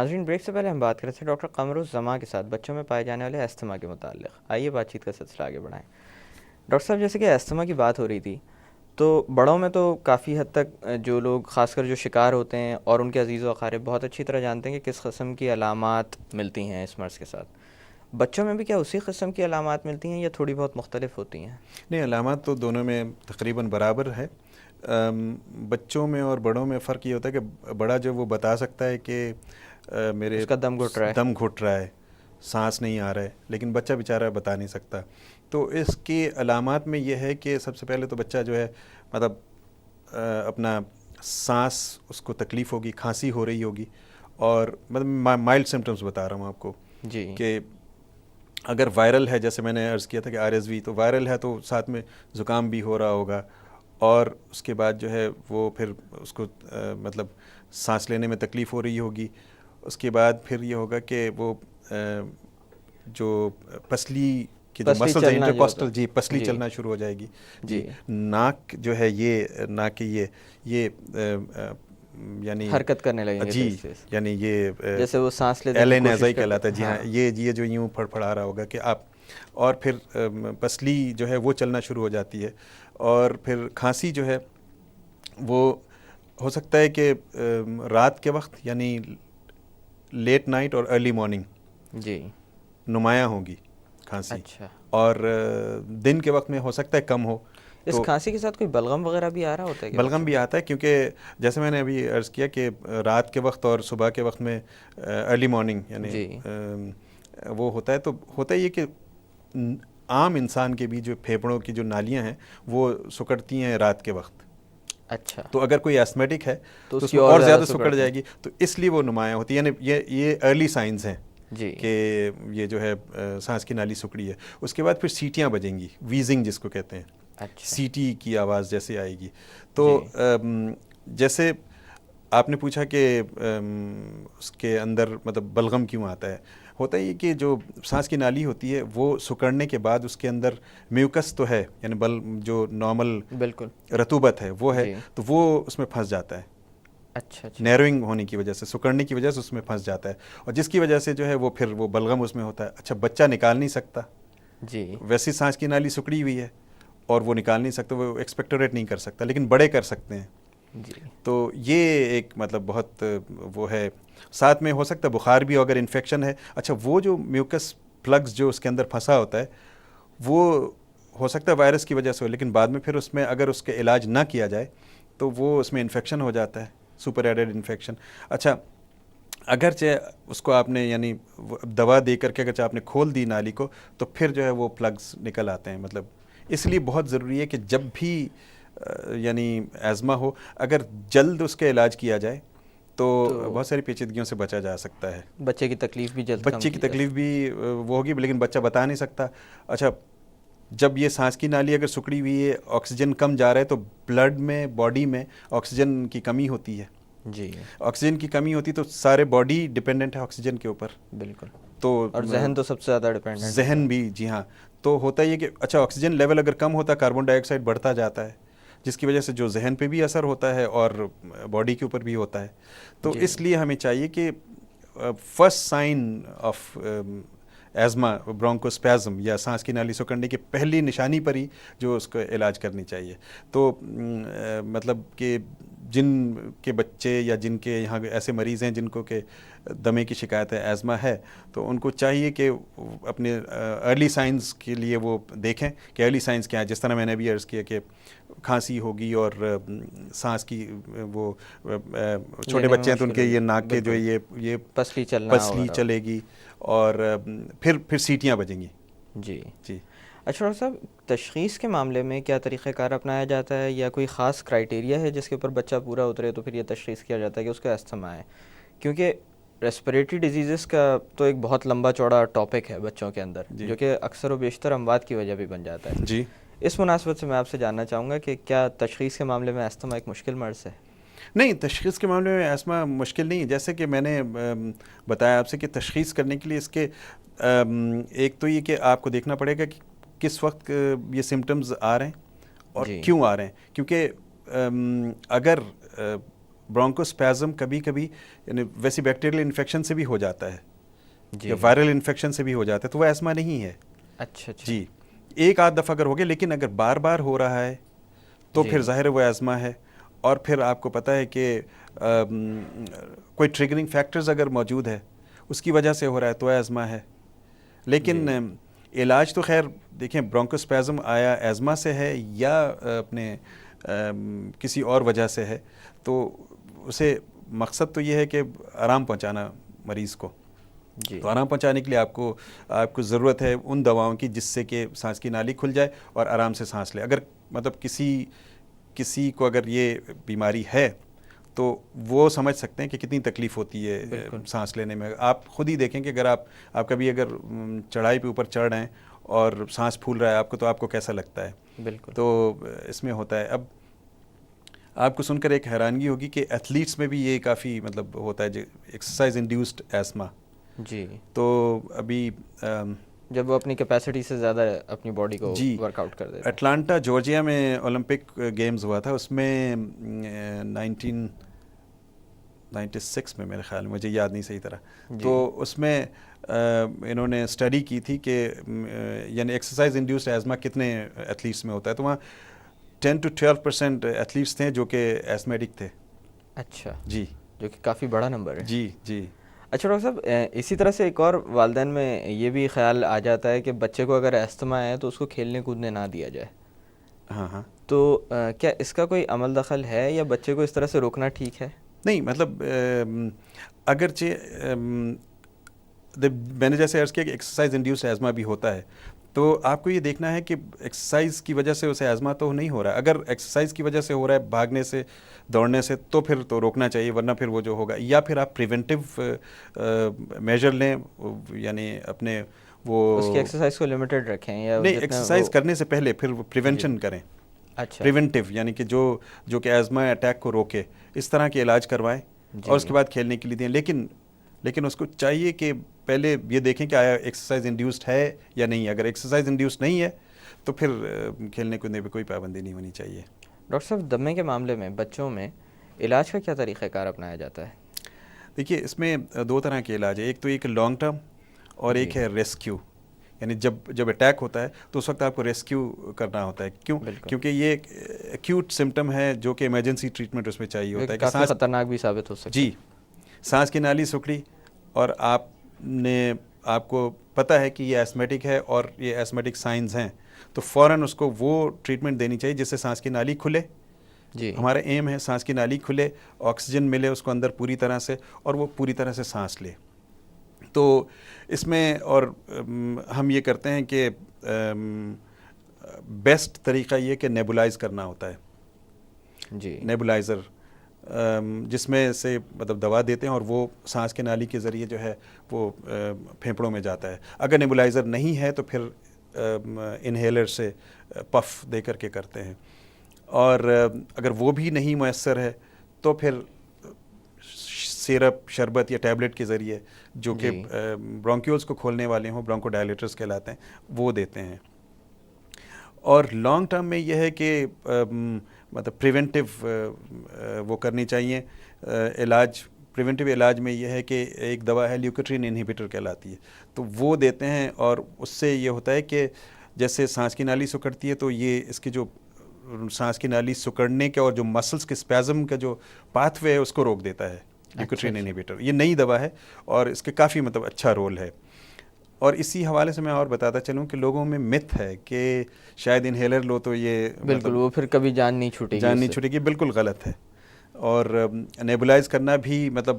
ناظرین، بریک سے پہلے ہم بات کر رہے تھے ڈاکٹر قمر الزما کے ساتھ بچوں میں پائے جانے والے استھما کے متعلق. آئیے بات چیت کا سلسلہ آگے بڑھائیں. ڈاکٹر صاحب، جیسے کہ استھما کی بات ہو رہی تھی، تو بڑوں میں تو کافی حد تک جو لوگ خاص کر جو شکار ہوتے ہیں اور ان کے عزیز و اقارب بہت اچھی طرح جانتے ہیں کہ کس قسم کی علامات ملتی ہیں اس مرض کے ساتھ. بچوں میں بھی کیا اسی قسم کی علامات ملتی ہیں یا تھوڑی بہت مختلف ہوتی ہیں؟ نہیں، علامات تو دونوں میں تقریباً برابر ہے. بچوں میں اور بڑوں میں فرق یہ ہوتا ہے کہ بڑا جو وہ بتا سکتا ہے کہ میرے اس کا دم گھٹ رہا ہے، دم گھٹ رہا ہے، سانس نہیں آ رہا ہے، لیکن بچہ بیچارہ بتا نہیں سکتا. تو اس کی علامات میں یہ ہے کہ سب سے پہلے تو بچہ جو ہے مطلب اپنا سانس اس کو تکلیف ہوگی، کھانسی ہو رہی ہوگی، اور مطلب مائلڈ سمٹمز بتا رہا ہوں آپ کو جی، کہ اگر وائرل ہے، جیسے میں نے عرض کیا تھا کہ RSV، تو وائرل ہے تو ساتھ میں زکام بھی ہو رہا ہوگا، اور اس کے بعد جو ہے وہ پھر اس کو مطلب سانس لینے میں تکلیف ہو رہی ہوگی. اس کے بعد پھر یہ ہوگا کہ وہ جو پسلی کے جو مسلز ہیں انٹرکوسٹل، جی پسلی چلنا شروع ہو جائے گی. جی ناک جو ہے یہ ناک کی یہ یعنی حرکت کرنے لگیں گے، جی یعنی یہ جیسے وہ سانس لینے کی ایلین کوشش ایزائی کرتے کہلاتا ہے. جی ہاں، یہ جو یوں پھڑا رہا ہوگا کہ آپ، اور پھر پسلی جو ہے وہ چلنا شروع ہو جاتی ہے. اور پھر کھانسی جو ہے وہ ہو سکتا ہے کہ رات کے وقت یعنی لیٹ نائٹ اور ارلی مارننگ جی نمایاں ہوگی کھانسی. اچھا، اور دن کے وقت میں ہو سکتا ہے کم ہو. اس کھانسی کے ساتھ کوئی بلغم وغیرہ بھی آ رہا ہوتا ہے؟ بلغم بھی آتا ہے، کیونکہ جیسے میں نے ابھی عرض کیا کہ رات کے وقت اور صبح کے وقت میں ارلی مارننگ یعنی جی وہ ہوتا ہے. تو ہوتا ہے یہ کہ عام انسان کے بھی جو پھیپھڑوں کی جو نالیاں ہیں وہ سکڑتی ہیں رات کے وقت. اچھا، تو اگر کوئی ایسمیٹک ہے تو اس اس کی میں اور زیادہ سکڑ سکڑتی جائے گی، تو اس لیے وہ نمایاں ہوتی ہے. یعنی یہ ارلی سائنز ہیں جی کہ یہ جو ہے سانس کی نالی سکڑی ہے. اس کے بعد پھر سیٹیاں بجیں گی، ویزنگ جس کو کہتے ہیں، اچھا سیٹی کی آواز جیسے آئے گی. تو جی جیسے آپ نے پوچھا کہ اس کے اندر مطلب بلغم کیوں آتا ہے، ہوتا ہے یہ کہ جو سانس کی نالی ہوتی ہے وہ سکڑنے کے بعد اس کے اندر میوکس تو ہے، یعنی جو نارمل بالکل رطوبت ہے وہ ہے، جی، تو وہ اس میں پھنس جاتا ہے. اچھا نیروئنگ ہونے کی وجہ سے، سکڑنے کی وجہ سے اس میں پھنس جاتا ہے، اور جس کی وجہ سے جو ہے وہ پھر وہ بلغم اس میں ہوتا ہے. اچھا، بچہ نکال نہیں سکتا، جی ویسی سانس کی نالی سکڑی ہوئی ہے اور وہ نکال نہیں سکتا، وہ ایکسپیکٹوریٹ نہیں کر سکتا، لیکن بڑے کر سکتے ہیں. جی تو یہ ایک مطلب بہت وہ ہے. ساتھ میں ہو سکتا ہے بخار بھی ہو اگر انفیکشن ہے. اچھا، وہ جو میوکس پلگز جو اس کے اندر پھنسا ہوتا ہے وہ ہو سکتا ہے وائرس کی وجہ سے ہو، لیکن بعد میں پھر اس میں اگر اس کے علاج نہ کیا جائے تو وہ اس میں انفیکشن ہو جاتا ہے، سپر ایڈڈ انفیکشن. اچھا، اگرچہ اس کو آپ نے یعنی دوا دے کر کے اگرچہ آپ نے کھول دی نالی کو، تو پھر جو ہے وہ پلگز نکل آتے ہیں. مطلب اس لیے بہت ضروری ہے کہ جب بھی یعنی ایزما ہو، اگر جلد اس کا علاج کیا جائے تو بہت ساری پیچیدگیوں سے بچا جا سکتا ہے. بچے کی تکلیف بھی جلد کم بچے کی تکلیف بھی وہ ہوگی، لیکن بچہ بتا نہیں سکتا. اچھا، جب یہ سانس کی نالی اگر سکڑی ہوئی ہے، آکسیجن کم جا رہا ہے، تو بلڈ میں، باڈی میں آکسیجن کی کمی ہوتی ہے. جی آکسیجن کی کمی ہوتی تو سارے باڈی ڈپینڈنٹ ہے آکسیجن کے اوپر. بالکل، تو اور ذہن تو سب سے زیادہ ڈپینڈنٹ ہوتا ذہن بھی، جی ہاں. تو ہوتا یہ کہ اچھا آکسیجن لیول اگر کم ہوتا، کاربن ڈائی آکسائڈ بڑھتا جاتا ہے، جس کی وجہ سے جو ذہن پہ بھی اثر ہوتا ہے اور باڈی کے اوپر بھی ہوتا ہے. تو جی اس لیے ہمیں چاہیے کہ فرسٹ سائن آف ایزما، برونکوسپیزم یا سانس کی نالی سکڑنے کی پہلی نشانی پر ہی جو اس کو علاج کرنی چاہیے. تو مطلب کہ جن کے بچے یا جن کے یہاں ایسے مریض ہیں جن کو کہ دمے کی شکایت ہے، ایزما ہے، تو ان کو چاہیے کہ اپنے ارلی سائنز کے لیے وہ دیکھیں کہ ارلی سائنز کیا ہے. جس طرح میں نے ابھی عرض کیا کہ کھانسی ہوگی اور سانس کی وہ چھوٹے بچے ہیں تو ان کے یہ ناک کے جو یہ پسلی چلے گی، اور پھر سیٹیاں بجیں گی. جی جی. اچھا ڈاکٹر صاحب، تشخیص کے معاملے میں کیا طریقہ کار اپنایا جاتا ہے، یا کوئی خاص کرائیٹیریا ہے جس کے اوپر بچہ پورا اترے تو پھر یہ تشخیص کیا جاتا ہے کہ اس کا استھما ہے؟ کیونکہ ریسپریٹری ڈیزیزز کا تو ایک بہت لمبا چوڑا ٹاپک ہے بچوں کے اندر، جو کہ اکثر و بیشتر اموات کی وجہ بھی بن جاتا ہے. جی. اس مناسبت سے میں آپ سے جاننا چاہوں گا کہ کیا تشخیص کے معاملے میں استھما ایک مشکل مرض ہے؟ نہیں، تشخیص کے معاملے میں ایسما مشکل نہیں ہے. جیسے کہ میں نے بتایا آپ سے کہ تشخیص کرنے کے لیے اس کے ایک تو یہ کہ آپ کو دیکھنا پڑے گا کہ کس وقت یہ سمٹمز آ رہے ہیں اور کیوں آ رہے ہیں. کیونکہ اگر برونکوسپیزم کبھی کبھی یعنی ویسی بیکٹیریل انفیکشن سے بھی ہو جاتا ہے جی یا وائرل انفیکشن سے بھی ہو جاتا ہے، تو وہ ایسما نہیں ہے. اچھا اچھا جی ایک آدھ دفعہ اگر ہو گیا، لیکن اگر بار بار ہو رہا ہے تو جی پھر ظاہر ہے وہ ایزما ہے. اور پھر آپ کو پتہ ہے کہ کوئی ٹریگرنگ فیکٹرز اگر موجود ہے اس کی وجہ سے ہو رہا ہے تو ایزما ہے. لیکن علاج تو خیر دیکھیں، برونکوسپیزم آیا ایزما سے ہے یا اپنے کسی اور وجہ سے ہے، تو اسے مقصد تو یہ ہے کہ آرام پہنچانا مریض کو. جی تو آرام پہنچانے کے لیے آپ کو ضرورت ہے ان دواؤں کی جس سے کہ سانس کی نالی کھل جائے اور آرام سے سانس لے. اگر مطلب کسی کو اگر یہ بیماری ہے تو وہ سمجھ سکتے ہیں کہ کتنی تکلیف ہوتی ہے سانس لینے میں. آپ خود ہی دیکھیں کہ اگر آپ کبھی اگر چڑھائی پہ اوپر چڑھ رہے ہیں اور سانس پھول رہا ہے آپ کو، تو آپ کو کیسا لگتا ہے. بالکل. تو اس میں ہوتا ہے. اب آپ کو سن کر ایک حیرانگی ہوگی کہ ایتھلیٹس میں بھی یہ کافی مطلب ہوتا ہے جو ایکسرسائز انڈیوسڈ ایسما. جی تو ابھی جب وہ اپنی کیپیسٹی سے زیادہ اپنی باڈی کو جی ورک آؤٹ کر دیتے ہیں. اٹلانٹا جارجیا میں اولمپک گیمز ہوا تھا، اس میں 1996 میں میرے خیال میں، مجھے یاد نہیں صحیح طرح. تو اس میں انہوں نے اسٹڈی کی تھی کہ یعنی ایکسرسائز انڈیوسڈ ایزما کتنے ایتھلیٹس میں ہوتا ہے. تو وہاں 10 to 12% ایتھلیٹس تھے جو کہ ایسمیٹک تھے. اچھا جی جو کہ کافی بڑا نمبر ہے. جی جی اچھا ڈاکٹر صاحب، اسی طرح سے ایک اور والدین میں یہ بھی خیال آ جاتا ہے کہ بچے کو اگر استھما ہے تو اس کو کھیلنے کودنے نہ دیا جائے. ہاں ہاں. تو کیا اس کا کوئی عمل دخل ہے یا بچے کو اس طرح سے روکنا ٹھیک ہے؟ نہیں مطلب اگرچہ میں نے جیسے عرض کیا کہ ایکسرسائز انڈیوسڈ ایزما بھی ہوتا ہے، تو آپ کو یہ دیکھنا ہے کہ ایکسرسائز کی وجہ سے اسے ایزما تو نہیں ہو رہا ہے. اگر ایکسرسائز کی وجہ سے ہو رہا ہے، بھاگنے سے دوڑنے سے، تو پھر تو روکنا چاہیے، ورنہ پھر وہ جو ہوگا. یا پھر آپ پریونٹیو میجر لیں، یعنی اپنے وہ اس کی ایکسرسائز کو لمیٹڈ رکھیں یا نہیں، ایکسرسائز کرنے سے پہلے پھر وہ پریونشن کریں. اچھا پریونٹیو یعنی کہ جو کہ ایزما اٹیک کو روکے، اس طرح کے علاج کروائیں اور اس کے بعد کھیلنے کے لیے دیں. لیکن اس کو چاہیے کہ پہلے یہ دیکھیں کہ آیا ایکسرسائز انڈیوسڈ ہے یا نہیں. اگر ایکسرسائز انڈیوسڈ نہیں ہے تو پھر کھیلنے کودنے پہ کوئی پابندی نہیں ہونی چاہیے. ڈاکٹر صاحب، دمے کے معاملے میں بچوں میں علاج کا کیا طریقہ کار اپنایا جاتا ہے؟ دیکھیے اس میں دو طرح کے علاج ہے. ایک تو ایک لانگ ٹرم اور ایک ہے ریسکیو. یعنی جب اٹیک ہوتا ہے تو اس وقت آپ کو ریسکیو کرنا ہوتا ہے. کیوں؟ کیونکہ یہ ایکیوٹ سمٹم ہے جو کہ ایمرجنسی ٹریٹمنٹ اس میں چاہیے ہوتا ہے. کافی خطرناک بھی ثابت ہو سکتا ہے. جی سانس کی نالی سکڑی اور آپ کو پتہ ہے کہ یہ ایسمیٹک ہے اور یہ ایسمیٹک سائنز ہیں، تو فوراً اس کو وہ ٹریٹمنٹ دینی چاہیے جس سے سانس کی نالی کھلے. جی ہمارا ایم ہے سانس کی نالی کھلے، آکسیجن ملے اس کو اندر پوری طرح سے اور وہ پوری طرح سے سانس لے. تو اس میں اور ہم یہ کرتے ہیں کہ بیسٹ طریقہ یہ کہ نیبولائز کرنا ہوتا ہے. جی نیبولائزر جس میں سے مطلب دوا دیتے ہیں اور وہ سانس کے نالی کے ذریعے جو ہے وہ پھیپھڑوں میں جاتا ہے. اگر نیبولائزر نہیں ہے تو پھر انہیلر سے پف دے کر کے کرتے ہیں. اور اگر وہ بھی نہیں میسر ہے تو پھر سیرپ، شربت یا ٹیبلٹ کے ذریعے جو کہ برونکیولز کو کھولنے والے ہوں، برونکو ڈائلیٹرز کہلاتے ہیں، وہ دیتے ہیں. اور لانگ ٹرم میں یہ ہے کہ مطلب پریونٹیو وہ کرنی چاہیے علاج. پریونٹیو علاج میں یہ ہے کہ ایک دوا ہے لیوکوٹرین انہیبیٹر کہلاتی ہے، تو وہ دیتے ہیں. اور اس سے یہ ہوتا ہے کہ جیسے سانس کی نالی سکڑتی ہے تو یہ اس کی جو سانس کی نالی سکڑنے کے اور جو مسلس کے اسپیزم کا جو پاتھ وے ہے اس کو روک دیتا ہے لیوکوٹرین انہیبیٹر. یہ نئی دوا ہے اور اس کے کافی مطلب اچھا رول ہے. اور اسی حوالے سے میں اور بتاتا چلوں کہ لوگوں میں مت ہے کہ شاید انہیلر لو تو یہ بالکل وہ پھر کبھی جان نہیں چھوٹے گی. بالکل غلط ہے. اور نیبولائز کرنا بھی مطلب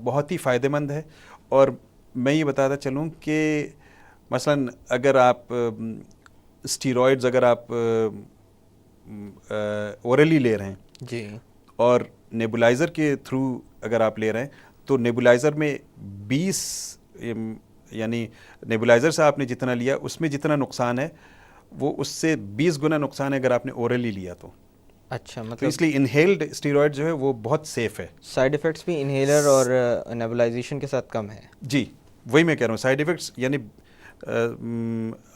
بہت ہی فائدہ مند ہے. اور میں یہ بتاتا چلوں کہ مثلاً اگر آپ اسٹیرائڈز اگر آپ اورلی لے رہے ہیں جی اور نیبولائزر کے تھرو اگر آپ لے رہے ہیں تو نیبولائزر میں 20 یعنی نیبولائزر سے آپ نے جتنا لیا اس میں جتنا نقصان ہے وہ اس سے 20 گنا نقصان ہے اگر آپ نے اورلی لیا تو. اچھا مطلب تو اس لیے انہیلڈ اسٹیرائڈ جو ہے وہ بہت سیف ہے. سائیڈ ایفیکٹس بھی انہیلر اور نیبولائزیشن کے ساتھ کم ہے. جی وہی میں کہہ رہا ہوں، سائیڈ ایفیکٹس یعنی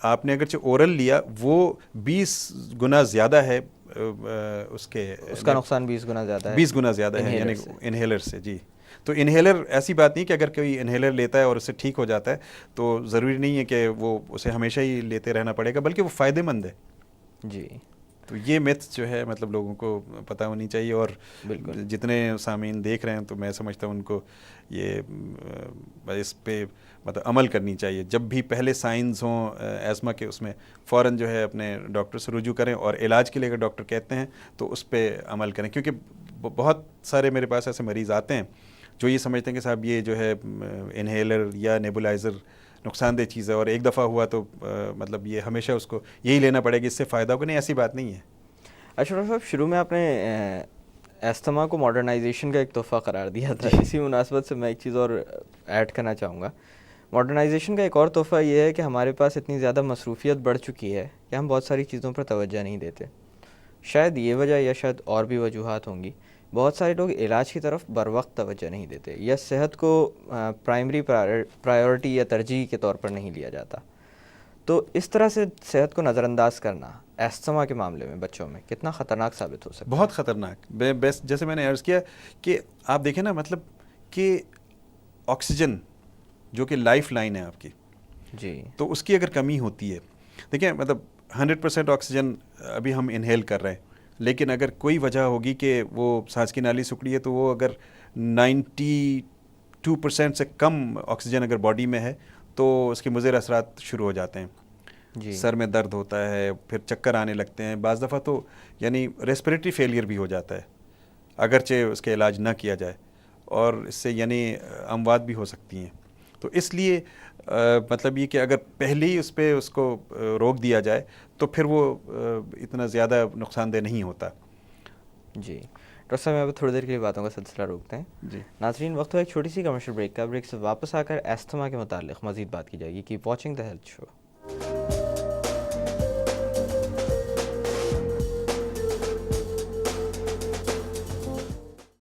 آپ نے اگرچہ اورل لیا وہ 20 گنا زیادہ ہے اس کے اس کا نقصان 20 گنا زیادہ ہے 20 گنا زیادہ ہے یعنی انہیلر سے. جی تو انہیلر ایسی بات نہیں کہ اگر کوئی انہیلر لیتا ہے اور اس سے ٹھیک ہو جاتا ہے تو ضروری نہیں ہے کہ وہ اسے ہمیشہ ہی لیتے رہنا پڑے گا، بلکہ وہ فائدے مند ہے. جی تو یہ میتھ جو ہے مطلب لوگوں کو پتہ ہونی چاہیے، اور بالکل جتنے سامعین دیکھ رہے ہیں تو میں سمجھتا ہوں ان کو یہ اس پہ مطلب عمل کرنی چاہیے. جب بھی پہلے سائنز ہوں ایزما کے، اس میں فوراً جو ہے اپنے ڈاکٹر سے رجوع کریں، اور علاج کے لیے اگر ڈاکٹر کہتے ہیں تو اس پہ عمل کریں. کیونکہ بہت سارے میرے پاس ایسے مریض آتے ہیں جو یہ سمجھتے ہیں کہ صاحب یہ جو ہے انہیلر یا نیبولائزر نقصان دہ چیز ہے، اور ایک دفعہ ہوا تو مطلب یہ ہمیشہ اس کو یہی لینا پڑے گا، اس سے فائدہ ہوگا. نہیں، ایسی بات نہیں ہے. اچھا ڈاکٹر صاحب، شروع میں آپ نے استھما کو ماڈرنائزیشن کا ایک تحفہ قرار دیا تھا. اسی مناسبت سے میں ایک چیز اور ایڈ کرنا چاہوں گا. ماڈرنائزیشن کا ایک اور تحفہ یہ ہے کہ ہمارے پاس اتنی زیادہ مصروفیت بڑھ چکی ہے کہ ہم بہت ساری چیزوں پر توجہ نہیں دیتے. شاید یہ وجہ یا شاید اور بھی وجوہات ہوں گی. بہت سارے لوگ علاج کی طرف بر وقت توجہ نہیں دیتے، یا صحت کو پرائمری پرائیورٹی یا ترجیح کے طور پر نہیں لیا جاتا. تو اس طرح سے صحت کو نظر انداز کرنا استھما کے معاملے میں بچوں میں کتنا خطرناک ثابت ہو سکتا ہے؟ بہت خطرناک. بیسٹ جیسے میں نے عرض کیا کہ آپ دیکھیں نا، مطلب کہ آکسیجن جو کہ لائف لائن ہے آپ کی، جی تو اس کی اگر کمی ہوتی ہے، دیکھیں مطلب 100% آکسیجن ابھی ہم انہیل کر رہے ہیں، لیکن اگر کوئی وجہ ہوگی کہ وہ سانس کی نالی سکڑی ہے، تو وہ اگر 92% سے کم آکسیجن اگر باڈی میں ہے تو اس کے مضر اثرات شروع ہو جاتے ہیں. جی سر میں درد ہوتا ہے، پھر چکر آنے لگتے ہیں، بعض دفعہ تو یعنی ریسپریٹری فیلئر بھی ہو جاتا ہے اگرچہ اس کے علاج نہ کیا جائے، اور اس سے یعنی اموات بھی ہو سکتی ہیں. تو اس لیے مطلب یہ کہ اگر پہلے ہی اس پہ اس کو روک دیا جائے تو پھر وہ اتنا زیادہ نقصان دہ نہیں ہوتا. جی ڈاکٹر صاحب، میں اب تھوڑی دیر کے لیے باتوں کا سلسلہ روکتے ہیں. جی ناظرین، وقت ہو ایک چھوٹی سی کمرشل بریک کا. بریک سے واپس آ کر استھما کے متعلق مزید بات کی جائے گی. Keep watching the health show.